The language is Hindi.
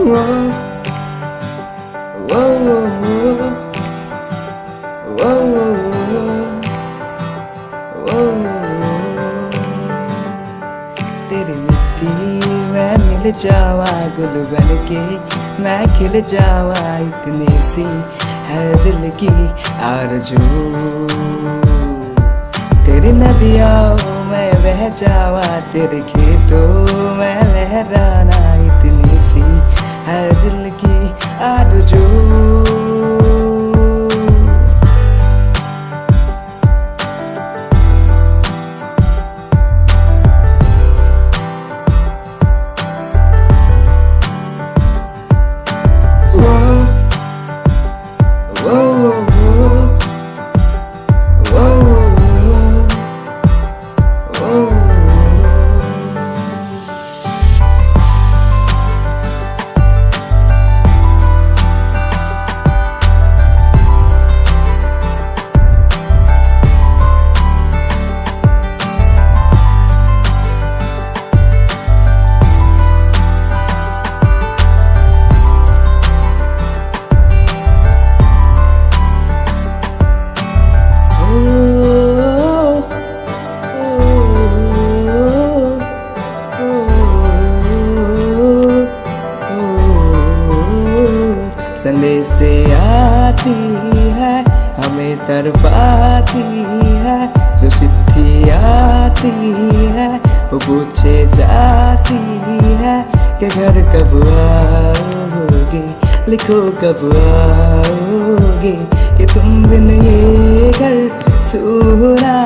Whoa, whoa, whoa, तेरी मिट्टी मैं मिल जावा गुल बन के, मैं खिल जावा इतनी सी है दिल की आरज़ू। तेरी नदियों में बह जावा, तेरे खेतों में लहराना इतनी सी है दिल की आरज़ू। संदेसे आती है हमें तरफाती है, जो चिट्ठी आती है वो पूछे जाती है कि घर कब आओगे, लिखो कब आओगे, कि तुम बिन ये घर सूना